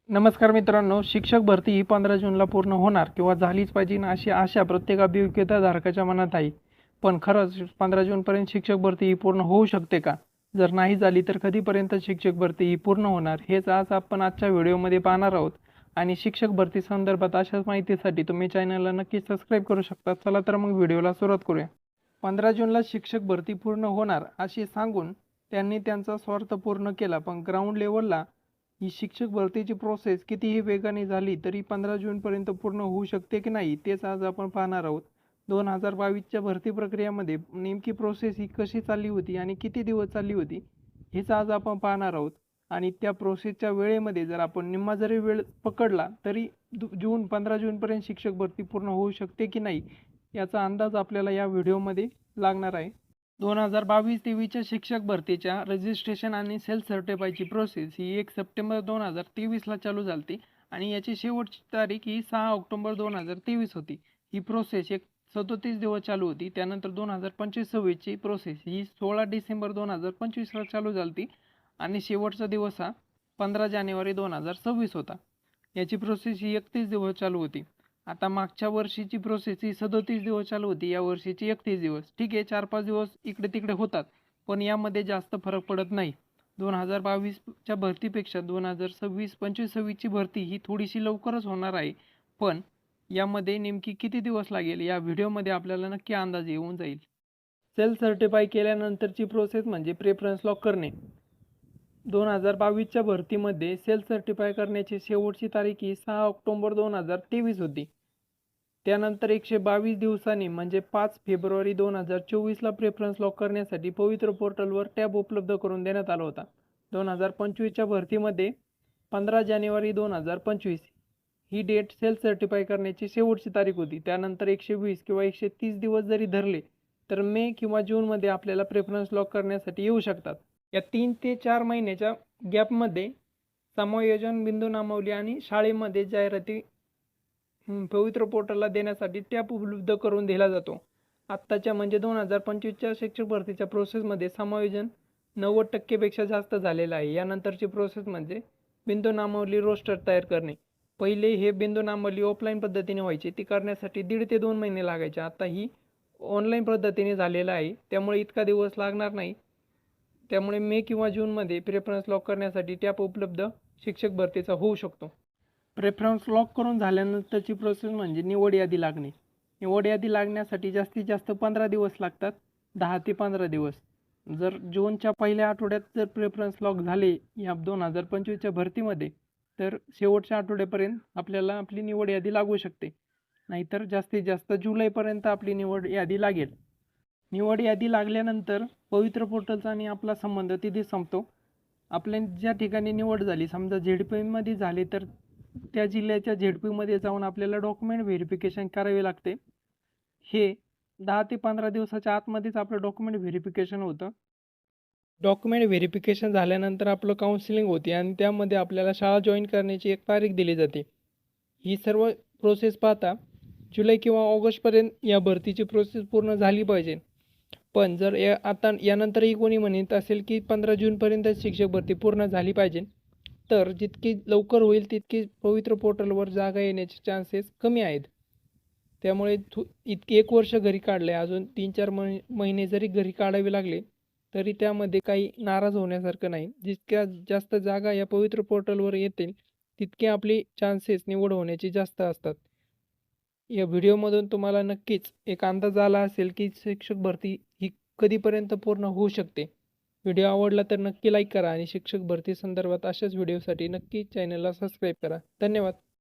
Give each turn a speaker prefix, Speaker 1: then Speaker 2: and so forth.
Speaker 1: नमस्कार मित्रांनो, शिक्षक भरती ही 15 जूनला पूर्ण होणार किंवा झालीच पाहिजे ना अशी आशा प्रत्येक अभियोग्यताधारकाच्या मनात आहे. पण खरंच 15 जूनपर्यंत शिक्षक भरती ही पूर्ण होऊ शकते का? जर नाही झाली तर कधीपर्यंत शिक्षक भरती ही पूर्ण होणार हेच आज आपण आजच्या व्हिडिओमध्ये पाहणार आहोत. आणि शिक्षक भरती संदर्भात अशाच माहितीसाठी तुम्ही चॅनलला नक्की सबस्क्राईब करू शकता. चला तर मग व्हिडिओला सुरुवात करूया. 15 जूनला शिक्षक भरती पूर्ण होणार असे सांगून त्यांनी त्यांचा स्वार्थ पूर्ण केला, पण ग्राउंड लेवलला ही शिक्षक भरतीची प्रोसेस कितीही वेगाने झाली तरी 15 जूनपर्यंत पूर्ण होऊ शकते की नाही तेच आज आपण पाहणार आहोत. 2022च्या भरती प्रक्रियेमध्ये नेमकी प्रोसेस ही कशी चालली होती आणि किती दिवस चालली होती हेच आज आपण पाहणार आहोत. आणि त्या प्रोसेसच्या वेळेमध्ये जर आपण निम्मा जरी वेळ पकडला तरी 15 जूनपर्यंत शिक्षक भरती पूर्ण होऊ शकते की नाही याचा अंदाज आपल्याला या व्हिडिओमध्ये लागणार आहे. 2022-23च्या शिक्षक भरतीच्या रजिस्ट्रेशन आणि सेल्फ सर्टिफायची प्रोसेस ही 1 सप्टेंबर 2023ला चालू झाली आणि याची शेवटची तारीख ही 6 ऑक्टोबर 2023 होती. ही प्रोसेस 37 दिवस चालू होती. त्यानंतर 2025-26ची प्रोसेस ही 16 डिसेंबर 2025ला चालू झाली आणि शेवटचा दिवस हा 15 जानेवारी 2026 होता. याची प्रोसेस ही 31 दिवस चालू होती. आता मागच्या वर्षीची प्रोसेस ही 37 दिवस चालू होती, या वर्षीची 31 दिवस. ठीक आहे, 4-5 दिवस इकडे तिकडे होतात, पण यामध्ये जास्त फरक पडत नाही. 2022च्या भरतीपेक्षा 2026-25ची भरती ही थोडीशी लवकरच होणार आहे, पण यामध्ये नेमकी किती दिवस लागेल या व्हिडिओमध्ये आपल्याला नक्की अंदाज येऊन जाईल. सेल्फ सर्टिफाय केल्यानंतरची प्रोसेस म्हणजे प्रेफरन्स लॉक करणे. 2022च्या भरतीमध्ये सेल्फ सर्टिफाय करण्याची शेवटची तारीख ही 6 ऑक्टोबर 2023 होती. त्यानंतर 122 दिवसांनी म्हणजे 5 फेब्रुवारी 2024ला प्रेफरन्स लॉक करण्यासाठी पवित्र पोर्टलवर टॅब उपलब्ध करून देण्यात आला होता. 2025च्या भरतीमध्ये 15 जानेवारी 2025 ही डेट सेल्फ सर्टिफाय करण्याची शेवटची तारीख होती. त्यानंतर 120 किंवा 130 दिवस जरी धरले तर मे किंवा जूनमध्ये आपल्याला प्रेफरन्स लॉक करण्यासाठी येऊ शकतात. या 3 ते 4 महिन्याच्या गॅपमध्ये समायोजन, बिंदू नामावली आणि शाळेमध्ये जाहिराती पवित्र पोर्टलला देण्यासाठी टॅब उपलब्ध करून दिला जातो. आत्ताच्या म्हणजे 2025च्या शिक्षक भरतीच्या प्रोसेसमध्ये समायोजन 90% पेक्षा जास्त झालेलं आहे. यानंतरची प्रोसेस म्हणजे बिंदू नामावली रोस्टर तयार करणे. पहिले हे बिंदू नामावली ऑफलाईन पद्धतीने व्हायची, ती करण्यासाठी 1.5 ते 2 महिने लागायचे. आता ही ऑनलाईन पद्धतीने झालेलं आहे, त्यामुळे इतका दिवस लागणार नाही. त्यामुळे मे किंवा जूनमध्ये प्रेफरन्स लॉक करण्यासाठी टॅब उपलब्ध शिक्षक भरतीचा होऊ शकतो. प्रेफरन्स लॉक करून झाल्यानंतरची प्रोसेस म्हणजे निवड यादी लागणे. निवड यादी लागण्यासाठी जास्तीत जास्त 15 दिवस लागतात, 10 ते 15 दिवस. जर जूनच्या पहिल्या आठवड्यात जर प्रेफरन्स लॉक झाले या 2025च्या भरतीमध्ये तर शेवटच्या आठवड्यापर्यंत आपल्याला आपली निवड यादी लागू शकते, नाहीतर जास्तीत जास्त जुलैपर्यंत आपली निवड यादी लागेल. निवड यादी लागल्यानंतर पवित्र पोर्टलचा आणि आपला संबंध तिथे संपतो. आपल्या ज्या ठिकाणी निवड झाली, समजा झेडपीमध्ये झाली तर त्या जिल्ह्याच्या झेडपीमध्ये जाऊन आपल्याला डॉक्युमेंट व्हेरिफिकेशन करावे लागते. हे 10 ते 15 दिवसाच्या आतमध्येच आपलं डॉक्युमेंट व्हेरिफिकेशन होतं. डॉक्युमेंट व्हेरिफिकेशन झाल्यानंतर आपलं काउन्सिलिंग होते आणि त्यामध्ये आपल्याला शाळा जॉईन करण्याची एक तारीख दिली जाते. ही सर्व प्रोसेस पाहता जुलै किंवा ऑगस्टपर्यंत या भरतीची प्रोसेस पूर्ण झाली पाहिजे. पण जर आता यानंतरही कोणी म्हणत असेल की 15 जूनपर्यंत शिक्षक भरती पूर्ण झाली पाहिजे, तर जितकी लवकर होईल तितकी पवित्र पोर्टलवर जागा येण्याचे चान्सेस कमी आहेत. त्यामुळे इतके 1 वर्ष घरी काढले, अजून 3-4 महिने जरी घरी काढावे लागले तरी त्यामध्ये काही नाराज होण्यासारखं नाही. जितक्या जास्त जागा या पवित्र पोर्टलवर येतील तितके आपली चान्सेस निवड होण्याची जास्त असतात. या व्हिडिओमधून तुम्हाला नक्कीच एक अंदाज आला असेल की शिक्षक भरती ही कधीपर्यंत पूर्ण होऊ शकते. व्हिडिओ आवडला तर नक्की लाईक करा आणि शिक्षक भरती संदर्भात अशाच व्हिडिओसाठी नक्की चॅनलला सबस्क्राईब करा. धन्यवाद.